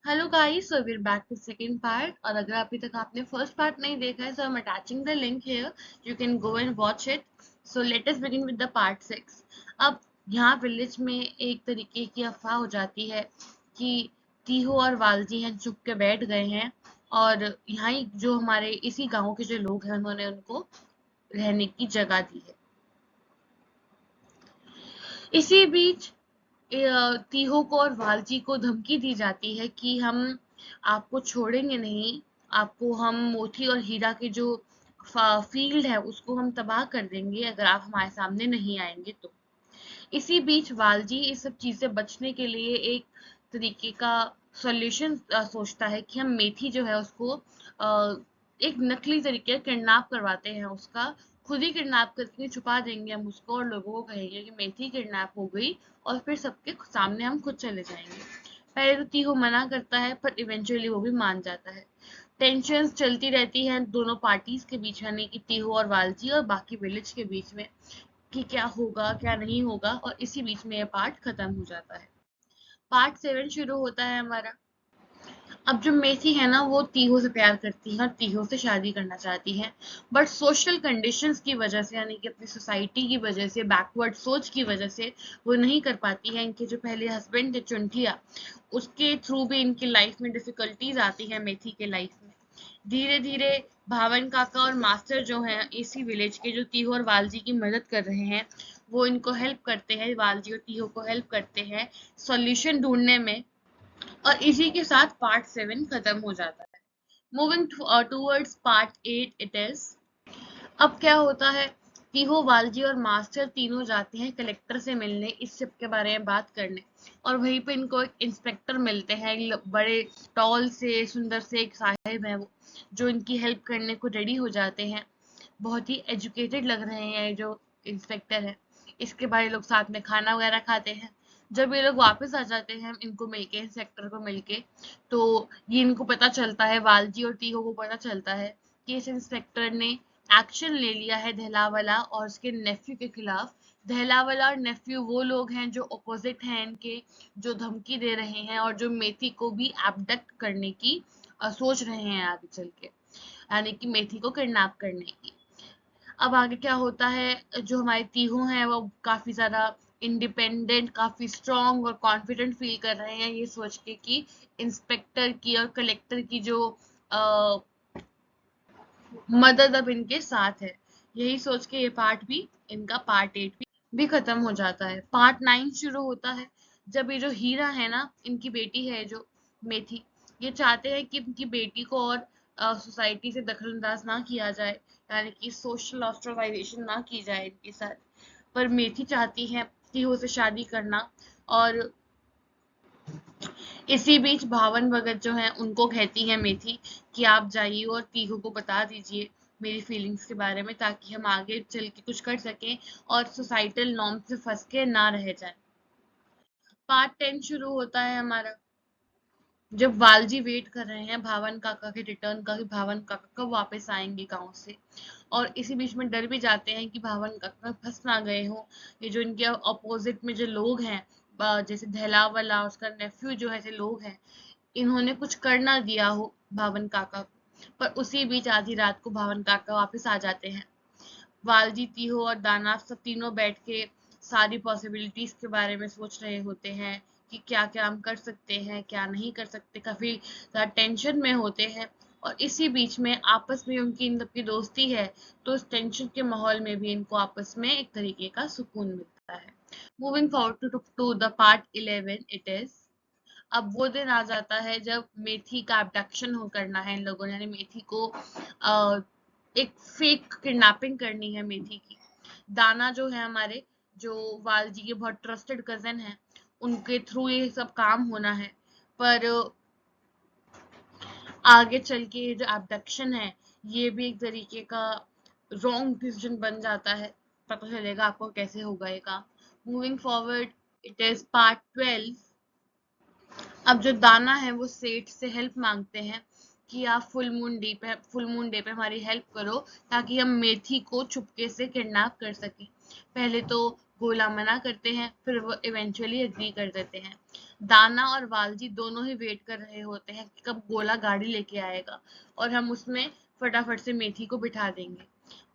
Hello guys, so we're back to second part. और अगर अभी तक आपने फर्स्ट पार्ट नहीं देखा है, so I am attaching the link here, you can go and watch it. So let us begin with the part 6। अब यहाँ विलेज में एक तरीके की अफवाह हो जाती है कि तीहो और वालजी हैं चुप के बैठ गए हैं, और यहाँ जो हमारे इसी गांव के जो लोग हैं उन्होंने उनको रहने की जगह दी है। इसी बीच तीहो को और वालजी को धमकी दी जाती है कि हम आपको छोड़ेंगे नहीं, आपको हम मोती और हीरा के जो फील्ड है उसको हम तबाह कर देंगे अगर आप हमारे सामने नहीं आएंगे तो। इसी बीच वालजी इस सब चीज से बचने के लिए एक तरीके का सॉल्यूशन सोचता है कि हम मेथी जो है उसको एक नकली तरीके किडनैप करवाते हैं उसका, खुद ही किडनैप करके छुपा देंगे हम उसको और लोगों को कहेंगे कि मेथी किडनैप हो गई, और फिर सबके सामने हम खुद चले जाएंगे। पहले तो तीहो मना करता है पर इवेंचुअली वो भी मान जाता है। टेंशन चलती रहती है दोनों पार्टीज के बीच, यानी कि तीहो और वालजी और बाकी विलेज के बीच में, कि क्या होगा क्या नहीं होगा, और इसी बीच में ये पार्ट खत्म हो जाता है। पार्ट 7 शुरू होता है हमारा। अब जो मेथी है ना वो तीहो से प्यार करती है और तीहो से शादी करना चाहती है, बट सोशल कंडीशंस की वजह से, यानी कि अपनी सोसाइटी की वजह से, बैकवर्ड सोच की वजह से वो नहीं कर पाती है। इनके जो पहले हस्बैंड थे चुंठिया, उसके थ्रू भी इनकी लाइफ में डिफिकल्टीज आती है मेथी के लाइफ में। धीरे धीरे भावन काका और मास्टर जो हैं इसी विलेज के, जो तीहो और वालजी की मदद कर रहे हैं, वो इनको हेल्प करते हैं, वालजी और तीहो को हेल्प करते हैं सॉल्यूशन ढूंढने में। और इसी के साथ पार्ट 7 खत्म हो जाता है। Moving towards part 8 it is. अब क्या होता है, तीहो वालजी और मास्टर तीनों जाते हैं कलेक्टर से मिलने, इस सब के बारे में बात करने। और वहीं पे इनको एक इंस्पेक्टर मिलते हैं, बड़े टॉल से सुंदर से एक साहिब हैं वो, जो इनकी हेल्प करने को रेडी हो जाते हैं। बहुत ही एजुकेटेड लग रहे हैं ये जो इंस्पेक्टर है। इसके बाद ये लोग साथ में खाना वगैरह खाते हैं। जब ये लोग वापस आ जाते हैं इनको मिलके, इंस्पेक्टर को मिलके, तो ये इनको पता चलता है, वालजी और तीहो को पता चलता है कि इस इंस्पेक्टर ने एक्शन ले लिया है दहलावाला और उसके नेफ्यू के खिलाफ। दहलावाला और नेफ्यू वो लोग हैं जो अपोजिट हैं इनके, जो धमकी दे रहे हैं और जो मेथी को भी एबडक्ट करने की सोच रहे हैं आगे चल के, यानी कि मेथी को किडनैप करने की। अब आगे क्या होता है, जो हमारे तीहू हैं वो काफी ज्यादा इंडिपेंडेंट, काफी स्ट्रांग और कॉन्फिडेंट फील कर रहे हैं ये सोच के कि इंस्पेक्टर की और कलेक्टर की जो मदद अब इनके साथ है। यही सोच के ये पार्ट भी, इनका पार्ट 8 भी खत्म हो जाता है। पार्ट 9 शुरू होता है, जब ये जो हीरा है ना, इनकी बेटी है जो मेथी, ये चाहते हैं कि इनकी बेटी को और सोसाइटी से दखलंदाज ना किया जाए, यानी कि सोशल ऑस्ट्रेलाइजेशन ना की जाए इनके साथ। पर मेथी चाहती है तीहो से शादी करना। और इसी बीच भावन भगत जो है उनको कहती है मेथी कि आप जाइए और तीहू को बता दीजिए मेरी फीलिंग्स के बारे में, ताकि हम आगे चल के कुछ कर सकें और सोसाइटल नॉर्म से फंस के ना रह जाए। पार्ट 10 शुरू होता है हमारा, जब वालजी वेट कर रहे हैं भावन काका के रिटर्न का, कि भावन काका कब वापस आएंगे गांव से। और इसी बीच में डर भी जाते हैं कि भावन काका फंस ना गए हो, ये जो इनके अपोजिट में जो लोग हैं, जैसे धैलावाला, उसका नेफ्यू जो ऐसे लोग हैं, इन्होंने कुछ कर ना दिया हो भावन काका को। पर उसी बीच आधी रात को भावन काका वापस आ जाते हैं। वालजी, तीहो और दाना सब तीनों बैठ के सारी पॉसिबिलिटीज के बारे में सोच रहे होते हैं कि क्या क्या हम कर सकते हैं क्या नहीं कर सकते, काफी टेंशन में होते हैं। और इसी बीच में आपस में उनकी इन सबकी दोस्ती है, तो उस टेंशन के माहौल में भी इनको आपस में एक तरीके का सुकून मिलता है। Moving forward to the part 11 it is. अब वो दिन आ जाता है जब मेथी का abduction हो करना है इन लोगों ने, यानी मेथी को एक फेक किडनैपिंग करनी है मेथी की। दाना जो है हमारे, जो वालजी के बहुत ट्रस्टेड कजन है, उनके थ्रू ये सब काम होना है। पर आगे चल के ये जो abduction है, ये भी एक तरीके का रॉन्ग डिसीजन बन जाता है। पता चलेगा आपको कैसे होगा ये काम। Moving forward it is part 12। अब जो दाना है वो सेठ से हेल्प मांगते हैं कि आप फुल मून डे पे हमारी हेल्प करो, ताकि हम मेथी को चुपके से किडनैप कर सकें। पहले तो गोला मना करते हैं, फिर वो इवेंचुअली एग्री कर देते हैं। दाना और वालजी दोनों ही वेट कर रहे होते हैं कि कब गोला गाड़ी लेके आएगा और हम उसमें फटाफट से मेथी को बिठा देंगे।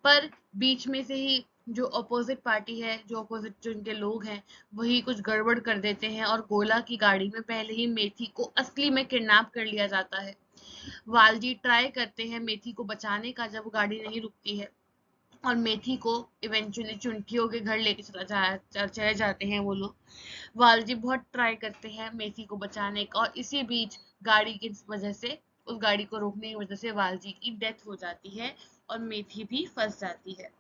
पर बीच में से ही जो अपोजिट पार्टी है, जो अपोजिट जो इनके लोग हैं, वही कुछ गड़बड़ कर देते हैं और गोला की गाड़ी में पहले ही मेथी को असली में किडनैप कर लिया जाता है। वालजी ट्राई करते हैं मेथी को बचाने का जब गाड़ी नहीं रुकती है, और मेथी को इवेंचुअली चुनकियों के घर लेके चले जाते हैं वो लोग। वालजी बहुत ट्राई करते हैं मेथी को बचाने का, और इसी बीच गाड़ी की वजह से, उस गाड़ी को रोकने की वजह से वालजी की डेथ हो जाती है और मेथी भी फंस जाती है।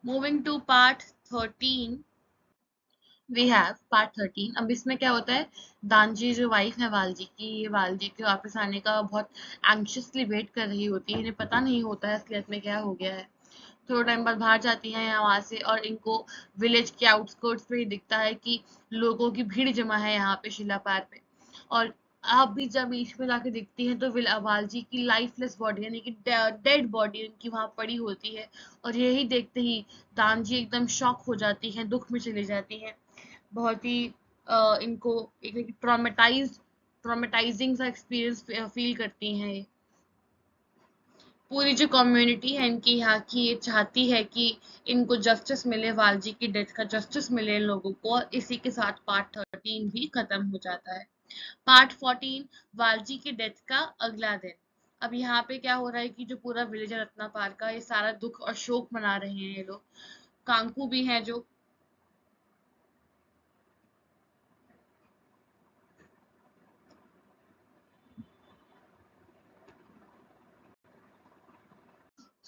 Moving to part 13, we have part 13। अब इसमें क्या होता है, दानजी जो वाइफ है वालजी की, ये वालजी के वापस आने का बहुत एंक्शसली वेट कर रही होती है। इन्हें पता नहीं होता है असलियत में क्या हो गया है। थोड़ा टाइम बाद बाहर जाती हैं यहाँ वहां से, और इनको विलेज के आउटस्कर्ट्स पे ही दिखता है कि लोगों की भीड़ जमा है यहाँ पे शिला पार पे। और आप भी जब बीच में जाके दिखती हैं तो वालजी की लाइफलेस बॉडी, यानी कि डेड बॉडी उनकी वहां पड़ी होती है। और यही देखते ही दानजी एकदम शॉक हो जाती हैं, दुख में चली जाती हैं। बहुत ही इनको एक ट्रॉमेटाइजिंग सा एक्सपीरियंस फील करती हैं ये। पूरी जो कम्युनिटी है इनकी यहाँ की, ये चाहती है कि इनको जस्टिस मिले, वालजी की डेथ का जस्टिस मिले इन लोगों को, और इसी के साथ पार्ट 13 भी खत्म हो जाता है। पार्ट 14, वालजी की डेथ का अगला दिन। अब यहाँ पे क्या हो रहा है कि जो पूरा विलेज है रत्ना पार का, ये सारा दुख और शोक मना रहे हैं ये लोग। कांकू भी हैं जो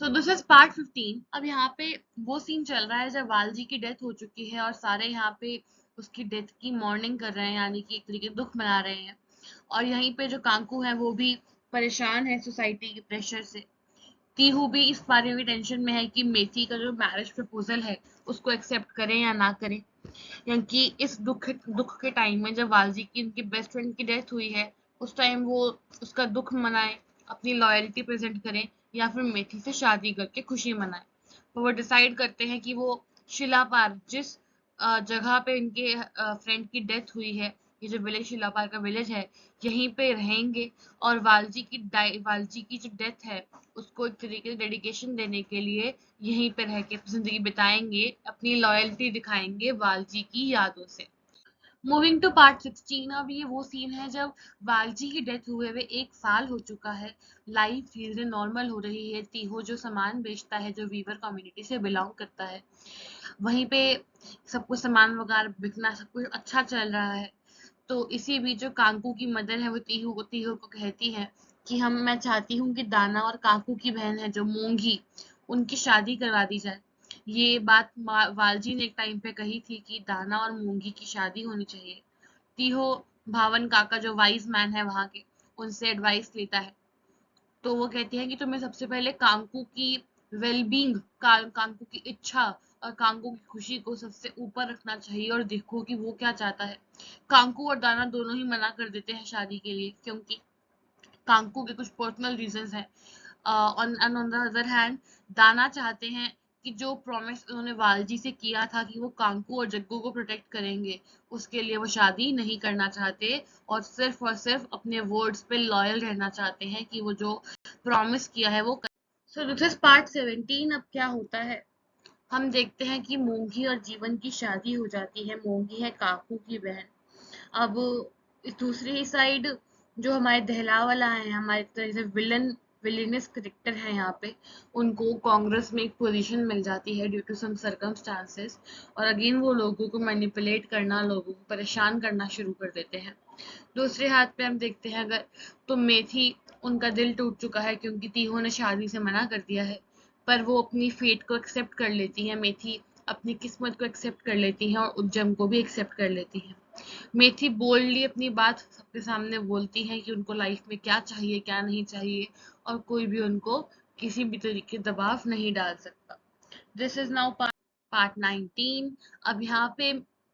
सो दिस इज पार्ट 15। अब यहाँ पे वो सीन चल रहा है जब वालजी की डेथ हो चुकी है और सारे यहाँ पे उसकी डेथ की मॉर्निंग कर रहे हैं, यानी कि एक तरीके से दुख मना रहे हैं। और यहीं पे जो कांकू है वो भी परेशान है सोसाइटी के प्रेशर से। तीहू भी इस बारे में टेंशन में है कि मेथी का जो मैरिज प्रपोजल है उसको एक्सेप्ट करें या ना करें, क्योंकि इस दुख के टाइम में जब वालजी की उनकी बेस्ट फ्रेंड की डेथ हुई है, उस टाइम वो उसका दुख मनाए, अपनी लॉयल्टी प्रेजेंट करें, या फिर मेथी से शादी करके खुशी मनाए। तो वो डिसाइड करते हैं कि वो शिलापार, जिस जगह पे इनके फ्रेंड की डेथ हुई है, ये जो विलेज शिलापार का विलेज है, यहीं पे रहेंगे। और वालजी की जो डेथ है उसको एक तरीके से डेडिकेशन देने के लिए यहीं पे रह के अपनी जिंदगी बिताएंगे, अपनी लॉयल्टी दिखाएंगे वालजी की यादों से। Moving to part 16। अब ये वो सीन है जब वालजी की डेथ हुए हुए 1 साल हो चुका है। लाइफ धीरे धीरे नॉर्मल हो रही है। तीहो जो सामान बेचता है, जो वीवर कम्युनिटी से बिलोंग करता है, वहीं पे सब कुछ सामान वगैरह बिकना, सब कुछ अच्छा चल रहा है। तो इसी बीच जो कांकू की मदर है वो तीहू को कहती है कि हम मैं चाहती हूँ कि दाना और काकू की बहन है जो मूंगी, उनकी शादी करवा दी जाए। ये बात वालजी ने एक टाइम पे कही थी कि दाना और मूंगी की शादी होनी चाहिए। तीहो भावन काका जो वाइज मैन है वहां के, उनसे एडवाइस लेता है। तो वो कहती है कि तुम्हें सबसे पहले कांकू की वेलबींग, कांकू की इच्छा और कांकू की खुशी को सबसे ऊपर रखना चाहिए, और देखो कि वो क्या चाहता है। कांकू और दाना दोनों ही मना कर देते हैं शादी के लिए, क्योंकि कांकू के कुछ पर्सनल रीजंस हैं। ऑन द अदर हैंड, दाना चाहते हैं कि जो प्रॉमिस उन्होंने वालजी से किया था कि वो कांकू और जग्गू को प्रोटेक्ट करेंगे, उसके लिए वो शादी नहीं करना चाहते, और सिर्फ अपने वर्ड्स पे लॉयल रहना चाहते हैं कि वो जो प्रॉमिस किया है वो कर। So this is part 17। अब क्या होता है, हम देखते हैं कि मोंघी और जीवन की शादी हो जाती है। मोंघी है काकू की बहन। अब इस दूसरी ही साइड जो हमारे दहला वाला है, हमारे तरह से विलेनस करेक्टर है यहाँ पे, उनको कांग्रेस में एक पोजीशन मिल जाती है ड्यू टू सम सर्कमस्टांसेस। और अगेन वो लोगों को मैनिपुलेट करना, लोगों को परेशान करना शुरू कर देते हैं। दूसरे हाथ पे हम देखते हैं अगर, तो मेथी, उनका दिल टूट चुका है क्योंकि तीहो ने शादी से मना कर दिया है। पर वो अपनी फेट को एक्सेप्ट कर लेती है। मेथी अपनी किस्मत को एक्सेप्ट कर लेती है और उज्जम को भी एक्सेप्ट कर लेती है। मेथी बोल्डली अपनी बात सबके सामने बोलती है कि उनको लाइफ में क्या चाहिए, क्या नहीं चाहिए, और कोई भी उनको किसी भी तरीके दबाव नहीं डाल सकता। This is now part 19। अब यहाँ पे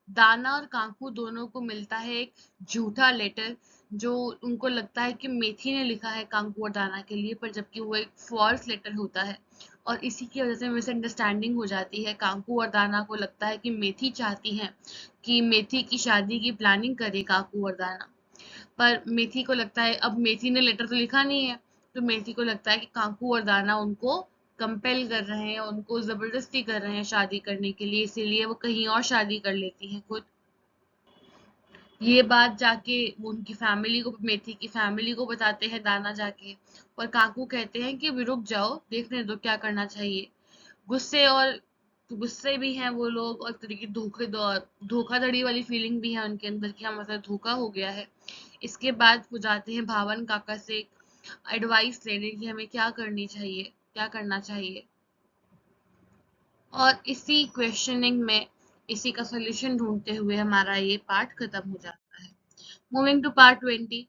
दाना और कांकू दोनों को मिलता है एक झूठा लेटर, जो उनको लगता है कि मेथी ने लिखा है कांकू और दाना के लिए, पर जबकि वो एक फॉल्स लेटर होता है। और इसी की वजह से मिसअंडरस्टैंडिंग हो जाती है। काकू और दाना को लगता है कि मेथी चाहती हैं कि मेथी की शादी की प्लानिंग करे काकू और दाना, पर मेथी को लगता है, अब मेथी ने लेटर तो लिखा नहीं है, तो मेथी को लगता है कि काकू और दाना उनको कंपेल कर रहे हैं, उनको जबरदस्ती कर रहे हैं शादी करने के लिए, इसीलिए वो कहीं और शादी कर लेती हैं खुद। ये बात जाके वो उनकी फैमिली को, मेथी की फैमिली को बताते हैं दाना जाके, और काकू कहते हैं कि अभी रुक जाओ, देखने दो क्या करना चाहिए। गुस्से भी हैं वो लोग, और तरीके धोखाधड़ी वाली फीलिंग भी है उनके अंदर कि हमारे साथ धोखा हो गया है। इसके बाद वो जाते हैं भावन काका से एडवाइस लेने की हमें क्या करनी चाहिए, क्या करना चाहिए। और इसी क्वेश्चनिंग में, इसी का सोल्यूशन ढूंढते हुए हमारा ये पार्ट खत्म हो जाता है। Moving to part 20।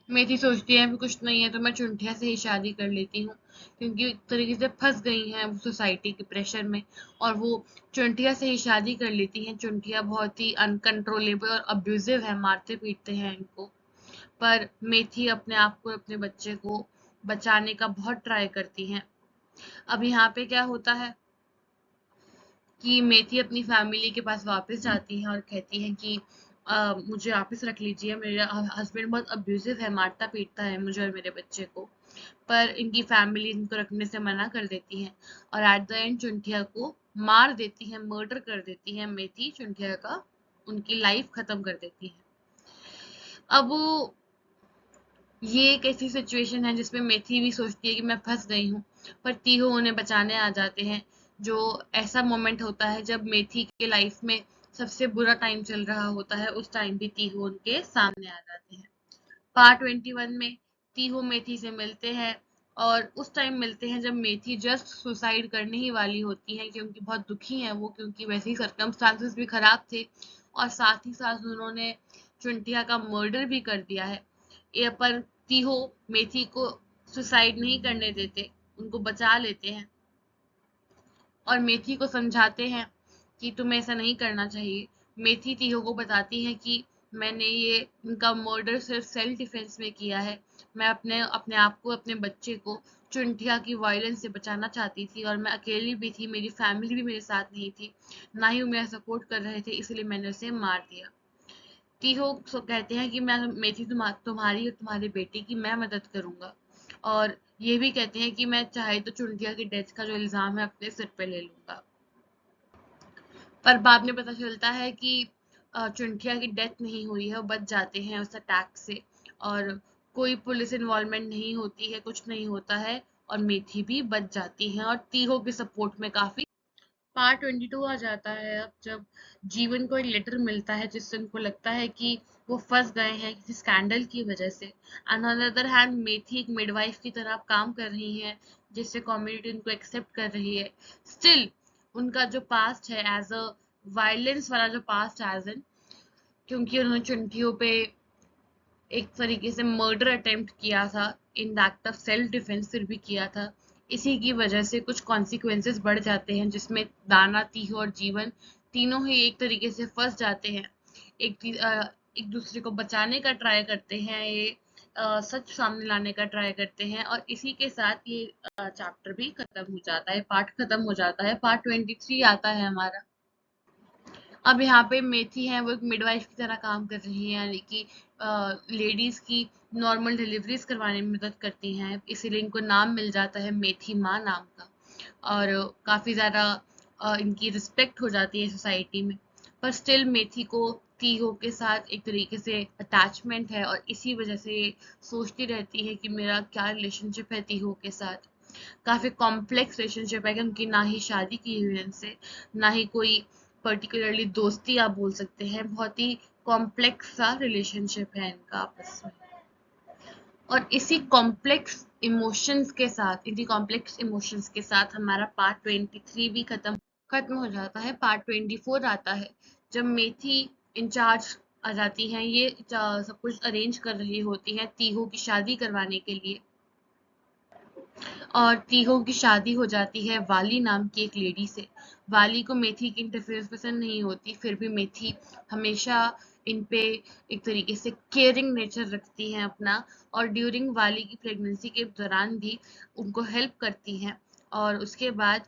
मेथी सोचती है कि कुछ नहीं है तो मैं चुंठिया से ही शादी कर लेती हूँ, क्योंकि एक तरीके से फंस गई हैं वो सोसाइटी के प्रेशर में, और वो चुंठिया से ही शादी कर लेती हैं। चुंठिया बहुत ही अनकंट्रोलेबल और अब्यूजिव है, मारते पीटते हैं इनको। पर मेथी अपने आप को, अपने बच्चे को बचाने का बहुत ट्राई करती हैं। अब यहाँ पे क्या होता है कि मेथी अपनी फैमिली के पास वापस जाती है और कहती है कि मुझे वापस रख लीजिए, मेरा हस्बैंड बहुत अब्यूजिव है, मारता पीटता है मुझे और मेरे बच्चे को। पर इनकी फैमिली इनको रखने से मना कर देती है, और एट द एंड चुंठिया को मार देती है, मर्डर कर देती है मेथी चुंठिया का, उनकी लाइफ खत्म कर देती है। अब ये एक ऐसी सिचुएशन है जिसमें मेथी भी सोचती है कि मैं फंस गई हूँ, पर तीहू उन्हें बचाने आ जाते हैं। जो ऐसा मोमेंट होता है जब मेथी के लाइफ में सबसे बुरा टाइम चल रहा होता है, उस टाइम भी तीहू उनके सामने आ जाते हैं। पार्ट 21 में तीहू मेथी से मिलते हैं, और उस टाइम मिलते हैं जब मेथी जस्ट सुसाइड करने ही वाली होती है, क्योंकि बहुत दुखी है वो, क्योंकि वैसे ही सर्कमस्टांसेस भी खराब थे, और साथ ही साथ उन्होंने चुंटिया का मर्डर भी कर दिया है। ये पर तीहो मेथी को सुसाइड नहीं करने देते, उनको बचा लेते हैं, और मेथी को समझाते हैं कि तुम्हें ऐसा नहीं करना चाहिए। मेथी तीहो को बताती है कि मैंने ये उनका मर्डर सिर्फ सेल्फ डिफेंस में किया है, मैं अपने अपने आप को, अपने बच्चे को चुंठिया की वायलेंस से बचाना चाहती थी, और मैं अकेली भी थी, मेरी फैमिली भी मेरे साथ नहीं थी, ना ही वो मेरा सपोर्ट कर रहे थे, इसलिए मैंने उसे मार दिया। तीहो कहते हैं कि मैं मेथी तुम्हारी और तुम्हारे बेटे की मैं मदद करूंगा, और ये भी कहते हैं कि मैं चाहे तो चुंटिया की डेथ का जो इल्जाम है अपने सिर पे ले लूंगा। पर बाद में पता चलता है कि चुंटिया की डेथ नहीं हुई है, वो बच जाते हैं उस अटैक से, और कोई पुलिस इन्वॉल्वमेंट नहीं होती है, कुछ नहीं होता है, और मेथी भी बच जाती है, और तीहो के सपोर्ट में काफी। पार्ट 22 आ जाता है अब, जब जीवन को एक लेटर मिलता है जिससे उनको लगता है कि वो फंस गए हैं किसी स्कैंडल की वजह से। And on the other hand मेथी एक मिडवाइफ की तरह काम कर रही है, जिससे कम्युनिटी उनको एक्सेप्ट कर रही है। स्टिल उनका जो पास्ट है एज अ वायलेंस वाला जो पास्ट एज इन, क्योंकि उन्होंने चुंटियों पे एक तरीके से मर्डर अटेम्प्ट किया था, in the act of self defence फिर भी किया था, इसी की वजह से कुछ कॉन्सिक्वेंसेस बढ़ जाते हैं, जिसमें दाना, तीहू और जीवन तीनों ही एक तरीके से फंस जाते हैं। एक दूसरे को बचाने का ट्राई करते हैं, ये सच सामने लाने का ट्राई करते हैं, और इसी के साथ ये चैप्टर भी खत्म हो जाता है, पार्ट खत्म हो जाता है। पार्ट 23 आता है हमारा। अब यहाँ पे मेथी है, वो एक मिडवाइफ की तरह काम कर रही है, यानी कि लेडीज की नॉर्मल डिलीवरीज करवाने में मदद करती हैं, इसीलिए इनको नाम मिल जाता है मेथी माँ नाम का, और काफी ज्यादा इनकी रिस्पेक्ट हो जाती है सोसाइटी में। पर स्टिल मेथी को तीहो के साथ एक तरीके से अटैचमेंट है, और इसी वजह से ये सोचती रहती है कि मेरा क्या रिलेशनशिप है तीहो के साथ। काफी कॉम्प्लेक्स रिलेशनशिप है, क्योंकि ना ही शादी की हुई है इनसे, ना ही कोई पर्टिकुलरली दोस्ती आप बोल सकते हैं, बहुत ही कॉम्प्लेक्स सा रिलेशनशिप है इनका आपस में। और इसी कॉम्प्लेक्स इमोशंस के साथ हमारा पार्ट 23 भी खत्म हो जाता है। पार्ट 24 आता है, जब मेथी इंचार्ज आ जाती हैं, ये सब कुछ अरेंज कर रही होती हैं तीहू की शादी करवाने के लिए, और तीहो की शादी हो जाती है वाली नाम की एक लेडी से। वाली को मेथी की इंटरफेरेंस पसंद नहीं होती, फिर भी मेथी हमेशा इन पे एक तरीके से केयरिंग नेचर रखती हैं अपना, और ड्यूरिंग वाली की प्रेगनेंसी के दौरान भी उनको हेल्प करती हैं, और उसके बाद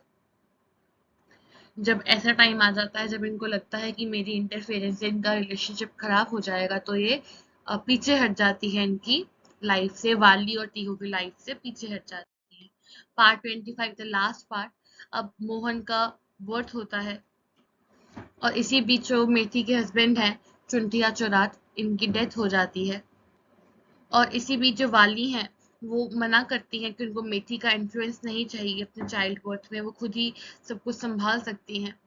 जब ऐसा टाइम आ जाता है जब इनको लगता है कि मेरी इंटरफेरेंस से इनका रिलेशनशिप खराब हो जाएगा, तो ये पीछे हट जाती है इनकी लाइफ से, वाली और टीहू की लाइफ से पीछे हट जाती है। Part 25 the last part. अब मोहन का बर्थ होता है और इसी बीच जो मेथी के हस्बैंड हैं चुनटिया चौरात, इनकी डेथ हो जाती है। और इसी बीच जो वाली हैं वो मना करती हैं कि उनको मेथी का इन्फ्लुएंस नहीं चाहिए अपने चाइल्ड बर्थ में, वो खुद ही सब कुछ संभाल सकती हैं।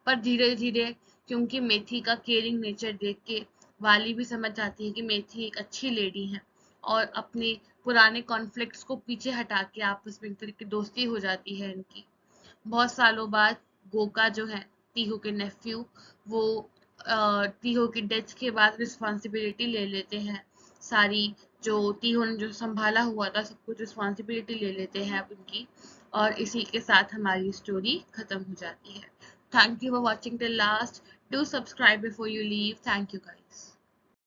पर धीरे धीरे क्योंकि मेथी का केयरिंग नेचर देख के वाली भी समझ जाती है कि मेथी एक अच्छी लेडी है और अपने पुराने कॉन्फ्लिक्ट्स को पीछे हटा के आपस में एक तरह की दोस्ती हो जाती है इनकी। बहुत सालों बाद गोका जो है टीहू के नेफ्यू, वो टीहू की डेथ के बाद रिस्पॉन्सिबिलिटी ले लेते हैं सारी, जो टीहू ने जो संभाला हुआ था सब कुछ रिस्पॉन्सिबिलिटी ले लेते हैं अब उनकी। और इसी के साथ हमारी स्टोरी खत्म हो जाती है। Thank you for watching till last. Do subscribe before you leave. Thank you guys.